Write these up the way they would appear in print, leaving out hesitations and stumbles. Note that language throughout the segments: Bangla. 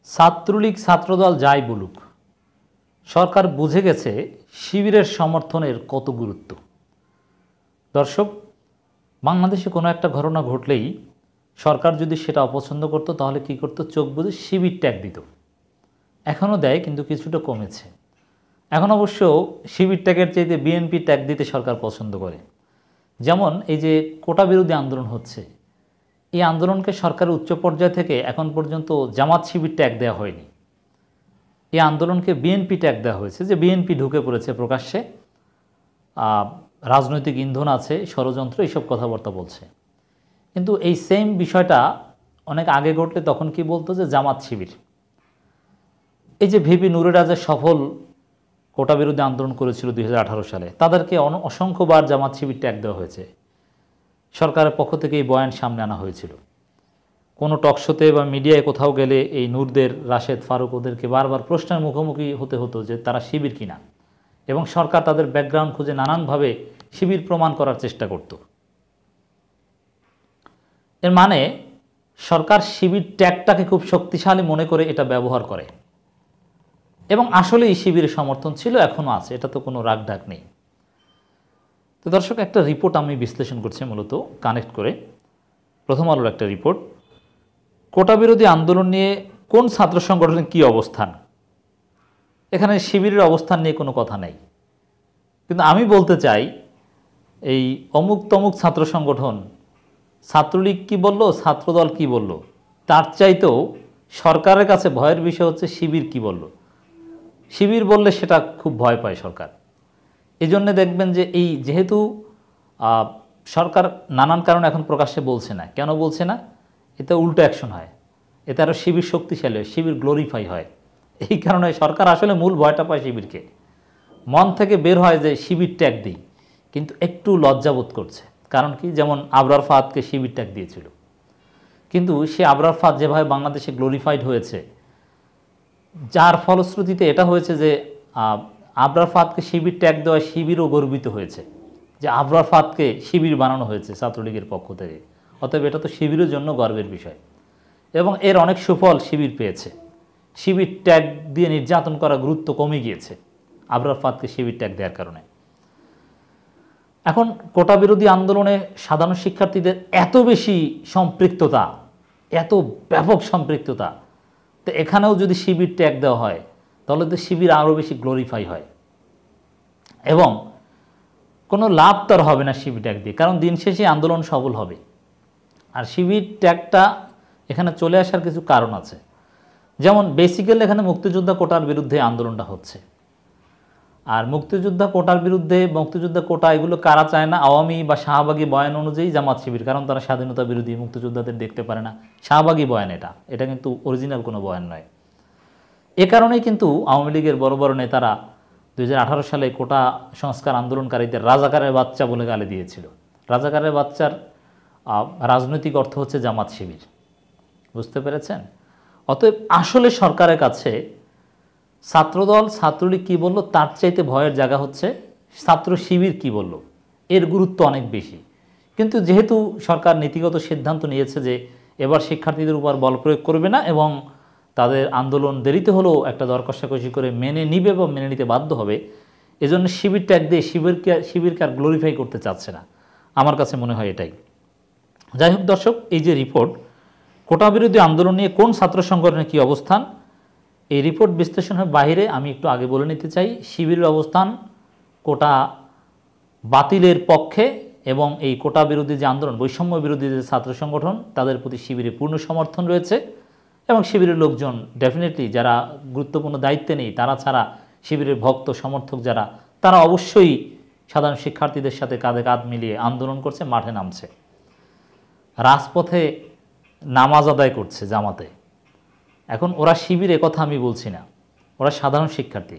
ছাত্রলীগ ছাত্রদল যাই বলুক, সরকার বুঝে গেছে শিবিরের সমর্থনের কত গুরুত্ব। দর্শক, বাংলাদেশে কোনো একটা ঘটনা ঘটলেই সরকার যদি সেটা অপছন্দ করত তাহলে কি করত? চোখ বুজে শিবির ট্যাগ দিত। এখনও দেয়, কিন্তু কিছুটা কমেছে। এখন অবশ্য শিবির ট্যাগের চাইতে বিএনপি ট্যাগ দিতে সরকার পছন্দ করে। যেমন এই যে কোটা বিরোধী আন্দোলন হচ্ছে, এই আন্দোলনকে সরকারের উচ্চ পর্যায় থেকে এখন পর্যন্ত জামাত শিবির ট্যাগ দেওয়া হয়নি। এই আন্দোলনকে বিএনপি ট্যাগ দেওয়া হয়েছে, যে বিএনপি ঢুকে পড়েছে প্রকাশ্যে, রাজনৈতিক ইন্ধন আছে, ষড়যন্ত্র, এইসব কথাবার্তা বলছে। কিন্তু এই সেম বিষয়টা অনেক আগে ঘটলে তখন কি বলতো? যে জামাত শিবির। এই যে ভিপি নুরেরা যে সফল কোটা বিরোধী আন্দোলন করেছিল 2018 সালে, তাদেরকে অসংখ্যবার জামাত শিবির ট্যাগ দেওয়া হয়েছে। সরকারের পক্ষ থেকে এই বয়ান সামনে আনা হয়েছিল। কোনো টকশোতে বা মিডিয়ায় কোথাও গেলে এই নূরদের, রাশেদ, ফারুক ওদেরকে বারবার প্রশ্নের মুখোমুখি হতে হতো যে তারা শিবির কিনা, এবং সরকার তাদের ব্যাকগ্রাউন্ড খুঁজে নানানভাবে শিবির প্রমাণ করার চেষ্টা করত। এর মানে সরকার শিবির ট্যাগটাকে খুব শক্তিশালী মনে করে এটা ব্যবহার করে, এবং আসলেই শিবিরের সমর্থন ছিল, এখনও আছে, এটা তো কোনো রাগঢাক নেই। তো দর্শক, একটা রিপোর্ট আমি বিশ্লেষণ করছি মূলত কানেক্ট করে। প্রথম আলোর একটা রিপোর্ট, কোটা বিরোধী আন্দোলন নিয়ে কোন ছাত্র সংগঠনের কী অবস্থান। এখানে শিবিরের অবস্থান নিয়ে কোনো কথা নেই, কিন্তু আমি বলতে চাই এই অমুক তমুক ছাত্র সংগঠন, ছাত্রলীগ কি বলল, ছাত্রদল কি বলল, তার চাইতেও সরকারের কাছে ভয়ের বিষয় হচ্ছে শিবির কি বলল। শিবির বললে সেটা খুব ভয় পায় সরকার। এই জন্যে দেখবেন যে এই যেহেতু সরকার নানান কারণে এখন প্রকাশ্যে বলছে না। কেন বলছে না? এতে উল্টো অ্যাকশন হয়, এতে আরও শিবির শক্তিশালী হয়, শিবির গ্লোরিফাই হয়। এই কারণে সরকার আসলে মূল ভয়টা পায় শিবিরকে। মন থেকে বের হয় যে শিবির ট্যাগ দিই, কিন্তু একটু লজ্জাবোধ করছে। কারণ কি? যেমন আবরার ফাহাদকে শিবির ট্যাগ দিয়েছিল, কিন্তু সে আবরার ফাহাদ যেভাবে বাংলাদেশে গ্লোরিফাইড হয়েছে, যার ফলশ্রুতিতে এটা হয়েছে যে আবরার ফাহাদকে শিবির ট্যাগ দেওয়া শিবিরও গর্বিত হয়েছে যে আবরার ফাহাদকে শিবির বানানো হয়েছে ছাত্রলীগের পক্ষ থেকে। অতএব এটা তো শিবিরের জন্য গর্বের বিষয়, এবং এর অনেক সুফল শিবির পেয়েছে। শিবির ট্যাগ দিয়ে নির্যাতন করা গুরুত্ব কমে গিয়েছে আবরার ফাহাদকে শিবির ট্যাগ দেওয়ার কারণে। এখন কোটা বিরোধী আন্দোলনে সাধারণ শিক্ষার্থীদের এত বেশি সম্পৃক্ততা, এত ব্যাপক সম্পৃক্ততা, তো এখানেও যদি শিবির ট্যাগ দেওয়া হয় তাহলে তো শিবির আরও বেশি গ্লোরিফাই হয়, এবং কোনো লাভ তার হবে না শিবির ট্যাগ দিয়ে, কারণ দিন শেষে আন্দোলন সফল হবে। আর শিবির ট্যাগটা এখানে চলে আসার কিছু কারণ আছে। যেমন বেসিক্যালি এখানে মুক্তিযোদ্ধা কোটার বিরুদ্ধে আন্দোলনটা হচ্ছে, আর মুক্তিযোদ্ধা কোটার বিরুদ্ধে, মুক্তিযোদ্ধা কোটা এগুলো কারা চায় না? আওয়ামী বা শাহবাগী বয়ান অনুযায়ী জামাত শিবির, কারণ তারা স্বাধীনতা বিরোধী, মুক্তিযোদ্ধাদের দেখতে পারে না। শাহবাগী বয়ান এটা কিন্তু অরিজিনাল কোনো বয়ান নয়। এ কারণেই কিন্তু আওয়ামী লীগের বড় বড় নেতারা 2018 সালে কোটা সংস্কার আন্দোলনকারীদের রাজাকারের বাচ্চা বলে গালি দিয়েছিল। রাজাকারের বাচ্চার রাজনৈতিক অর্থ হচ্ছে জামাত শিবির। বুঝতে পেরেছেন? অতএব আসলে সরকারের কাছে ছাত্রদল, ছাত্রলীগ কী বলল তার চাইতে ভয়ের জায়গা হচ্ছে ছাত্র শিবির কী বলল, এর গুরুত্ব অনেক বেশি। কিন্তু যেহেতু সরকার নীতিগত সিদ্ধান্ত নিয়েছে যে এবার শিক্ষার্থীদের উপর বল প্রয়োগ করবে না, এবং তাদের আন্দোলন দেরিতে হলেও একটা দর কষাকষি করে মেনে নিবে বা মেনে নিতে বাধ্য হবে, এজন্য শিবির ট্যাগ দিয়ে শিবিরকে আর গ্লোরিফাই করতে চাচ্ছে না। আমার কাছে মনে হয় এটাই। যাই হোক দর্শক, এই যে রিপোর্ট, কোটা বিরোধী আন্দোলন নিয়ে কোন ছাত্র সংগঠনের কী অবস্থান, এই রিপোর্ট বিশ্লেষণের বাইরে আমি একটু আগে বলে নিতে চাই শিবিরের অবস্থান কোটা বাতিলের পক্ষে, এবং এই কোটা বিরোধী যে আন্দোলন, বৈষম্য বিরোধী যে ছাত্র সংগঠন, তাদের প্রতি শিবিরের পূর্ণ সমর্থন রয়েছে। এবং শিবিরের লোকজন ডেফিনেটলি যারা গুরুত্বপূর্ণ দায়িত্বে নেই, তারা ছাড়া শিবিরের ভক্ত সমর্থক যারা, তারা অবশ্যই সাধারণ শিক্ষার্থীদের সাথে কাঁধে কাঁধ মিলিয়ে আন্দোলন করছে, মাঠে নামছে, রাজপথে নামাজ আদায় করছে জামাতে। এখন ওরা শিবির, কথা আমি বলছি না, ওরা সাধারণ শিক্ষার্থী,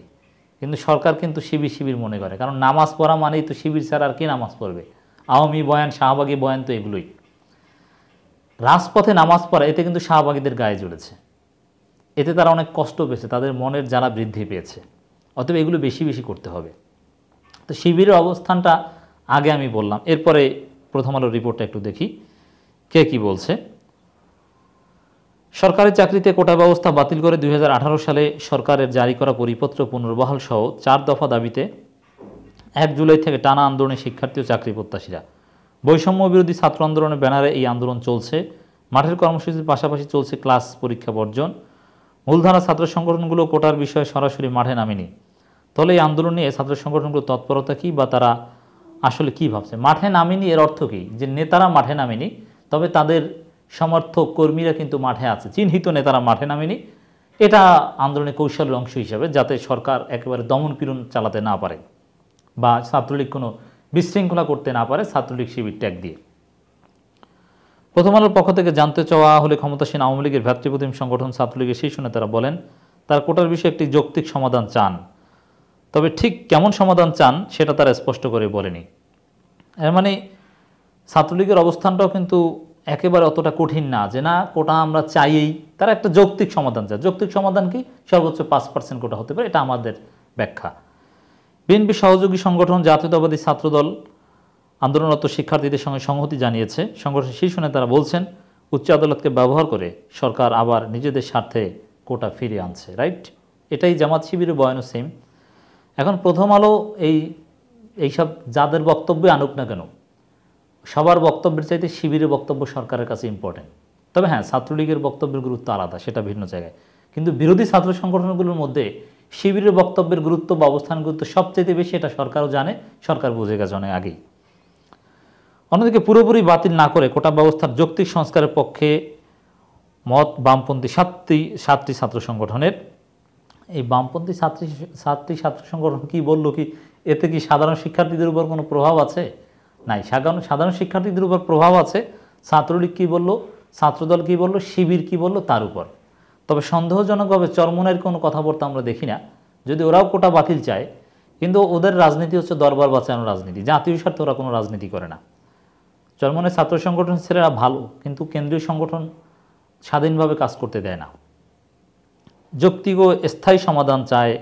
কিন্তু সরকার কিন্তু শিবির মনে করে, কারণ নামাজ পড়া মানেই তো শিবির ছাড়া আর কি নামাজ পড়বে? আওয়ামী বয়ান, শাহবাগী বয়ান তো এগুলোই। রাজপথে নামাজ পড়া, এতে কিন্তু শাহবাগীদের গায়ে জ্বলেছে, এতে তারা অনেক কষ্ট পেয়েছে, তাদের মনের জ্বালা বৃদ্ধি পেয়েছে। অতএব এগুলো বেশি বেশি করতে হবে। তো শিবিরের অবস্থানটা আগে আমি বললাম, এরপরে প্রথম আলোর রিপোর্টটা একটু দেখি কে কি বলছে। সরকারি চাকরিতে কোটা ব্যবস্থা বাতিল করে 2018 সালে সরকারের জারি করা পরিপত্র পুনর্বহাল সহ 4 দফা দাবিতে 1 জুলাই থেকে টানা আন্দোলনে শিক্ষার্থী ও চাকরি প্রত্যাশীরা। বৈষম্য বিরোধী ছাত্র আন্দোলনের ব্যানারে এই আন্দোলন চলছে। মাঠের কর্মসূচির পাশাপাশি চলছে ক্লাস পরীক্ষা বর্জন। মূলধারা ছাত্র সংগঠনগুলো কোটার বিষয়ে সরাসরি মাঠে নামেনি। তাহলে এই আন্দোলন নিয়ে ছাত্র সংগঠনগুলোর তৎপরতা কী বা তারা আসলে কী ভাবছে? মাঠে নামেনি এর অর্থ কী? যে নেতারা মাঠে নামেনি, তবে তাদের সমর্থক কর্মীরা কিন্তু মাঠে আছে, চিহ্নিত নেতারা মাঠে নামেনি। এটা আন্দোলনের কৌশলের অংশ হিসাবে, যাতে সরকার একেবারে দমনপীড়ন চালাতে না পারে বা ছাত্রলীগ কোনো বিশৃঙ্খলা করতে না পারে ছাত্রলীগ শিবির ট্যাগ দিয়ে। প্রথম আলোর পক্ষ থেকে জানতে চাওয়া হলে ক্ষমতাসীন আওয়ামী লীগের ভ্রাতৃপ্রতিম সংগঠন ছাত্রলীগের শীর্ষ নেতারা বলেন তারা কোটার বিষয়ে একটি যৌক্তিক সমাধান চান, তবে ঠিক কেমন সমাধান চান সেটা তারা স্পষ্ট করে বলেনি। এর মানে ছাত্রলীগের অবস্থানটাও কিন্তু একেবারে অতটা কঠিন না যে না কোটা আমরা চাইই, তারা একটা যৌক্তিক সমাধান চায়। যৌক্তিক সমাধান কি? সর্বোচ্চ 5% কোটা হতে পারে, এটা আমাদের ব্যাখ্যা। বিএনপি সহযোগী সংগঠন জাতীয়তাবাদী ছাত্রদল আন্দোলনরত শিক্ষার্থীদের সঙ্গে সংহতি জানিয়েছে। সংগঠনের শীর্ষ নেতারা বলছেন উচ্চ আদালতকে ব্যবহার করে সরকার আবার নিজেদের স্বার্থে কোটা ফিরিয়ে আনছে। রাইট, এটাই জামাত শিবিরের বয়ানও সেম। এখন প্রথম আলো এইসব যাদের বক্তব্যে আনুক না কেন, সবার বক্তব্যের চাইতে শিবিরের বক্তব্য সরকারের কাছে ইম্পর্টেন্ট। তবে হ্যাঁ, ছাত্রলীগের বক্তব্যের গুরুত্ব আলাদা, সেটা ভিন্ন জায়গায়। কিন্তু বিরোধী ছাত্র সংগঠনগুলোর মধ্যে শিবিরের বক্তব্যের গুরুত্ব বা অবস্থান গুরুত্ব সবচেয়ে বেশি, এটা সরকারও জানে, সরকার বুঝে গেছে অনেক আগেই। অন্যদিকে পুরোপুরি বাতিল না করে কোটা ব্যবস্থার যৌক্তিক সংস্কারের পক্ষে মত বামপন্থী সাতটি ছাত্র সংগঠনের। এই বামপন্থী সাতটি ছাত্র সংগঠন কি বললো, কি এতে কি সাধারণ শিক্ষার্থীদের উপর কোনো প্রভাব আছে? নাই। সাধারণ শিক্ষার্থীদের উপর প্রভাব আছে ছাত্রলীগ কী বলল, ছাত্রদল কী বলল, শিবির কী বলল তার উপর। তবে সন্দেহজনকভাবে চরমনের কোনো কথাবার্তা আমরা দেখি না। যদি ওরাও কোটা বাতিল চায়, কিন্তু ওদের রাজনীতি হচ্ছে দরবার বাঁচানোর রাজনীতি, জাতীয় স্বার্থে ওরা কোনো রাজনীতি করে না। চরমনের ছাত্র সংগঠন ছেলেরা ভালো, কিন্তু কেন্দ্রীয় সংগঠন স্বাধীনভাবে কাজ করতে দেয় না। যৌক্তিক ও স্থায়ী সমাধান চায়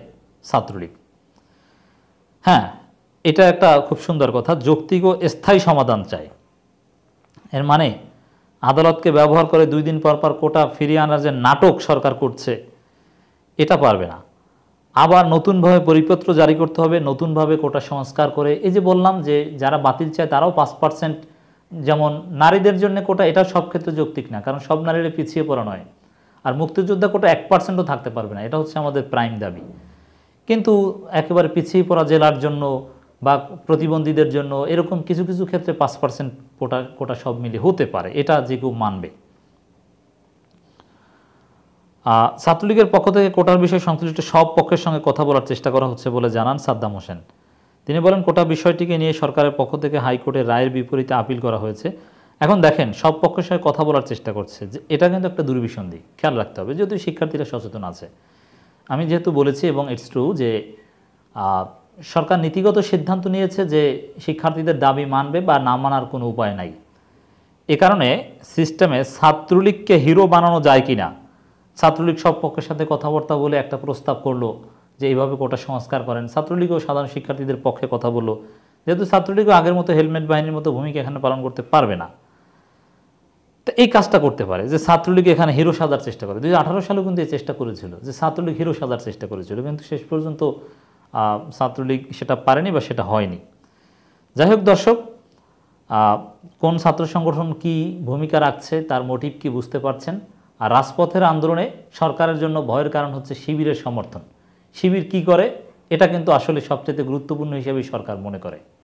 ছাত্রলীগ। হ্যাঁ, এটা একটা খুব সুন্দর কথা, যৌক্তিক ও স্থায়ী সমাধান চাই। এর মানে আদালতকে ব্যবহার করে 2 দিন পর পর কোটা ফিরিয়ে আনার যে নাটক সরকার করছে, এটা পারবে না। আবার নতুনভাবে পরিপত্র জারি করতে হবে, নতুনভাবে কোটা সংস্কার করে। এই যে বললাম যে যারা বাতিল চায় তারাও 5%, যেমন নারীদের জন্য কোটা, এটা সব ক্ষেত্রে যৌক্তিক না, কারণ সব নারীরা পিছিয়ে পড়া নয়। আর মুক্তিযোদ্ধা কোটা 1%ও থাকতে পারবে না, এটা হচ্ছে আমাদের প্রাইম দাবি। কিন্তু একেবারে পিছিয়ে পড়া জেলার জন্য বা প্রতিবন্ধীদের জন্য এরকম কিছু কিছু ক্ষেত্রে 5% কোটা সব মিলে হতে পারে, এটা যে কেউ মানবে। ছাত্রলীগের পক্ষ থেকে কোটার বিষয়ে সংশ্লিষ্ট সব পক্ষের সঙ্গে কথা বলার চেষ্টা করা হচ্ছে বলে জানান সাদ্দাম হোসেন। তিনি বলেন কোটা বিষয়টিকে নিয়ে সরকারের পক্ষ থেকে হাইকোর্টের রায়ের বিপরীতে আপিল করা হয়েছে। এখন দেখেন, সব পক্ষের সঙ্গে কথা বলার চেষ্টা করছে, যে এটা কিন্তু একটা দুর্বিসন্ধি, খেয়াল রাখতে হবে, যেহেতু শিক্ষার্থীরা সচেতন আছে। আমি যেহেতু বলেছি এবং ইটস ট্রু যে সরকার নীতিগত সিদ্ধান্ত নিয়েছে যে শিক্ষার্থীদের দাবি মানবে বা না মানার কোনো উপায় নাই। এ কারণে সিস্টেমে ছাত্রলীগকে হিরো বানানো যায় কিনা, ছাত্রলীগ সব পক্ষের সাথে কথাবার্তা বলে একটা প্রস্তাব করলো যে এইভাবে কোটা সংস্কার করেন। ছাত্রলীগও সাধারণ শিক্ষার্থীদের পক্ষে কথা বললো, যেহেতু ছাত্রলীগও আগের মতো হেলমেট বাহিনীর মতো ভূমিকা এখানে পালন করতে পারবে না। তো এই কাজটা করতে পারে যে ছাত্রলীগ এখানে হিরো সাজার চেষ্টা করে। 2018 সালেও কিন্তু এই চেষ্টা করেছিল যে ছাত্রলীগ হিরো সাজার চেষ্টা করেছিল, কিন্তু শেষ পর্যন্ত ছাত্রলীগ সেটা পারেনি বা সেটা হয়নি। যাই হোক দর্শক, কোন ছাত্র সংগঠন কি ভূমিকা রাখছে, তার মোটিভ কি বুঝতে পারছেন। আর রাজপথের আন্দোলনে সরকারের জন্য ভয়ের কারণ হচ্ছে শিবিরের সমর্থন। শিবির কি করে, এটা কিন্তু আসলে সবচেয়ে গুরুত্বপূর্ণ হিসেবে সরকার মনে করে।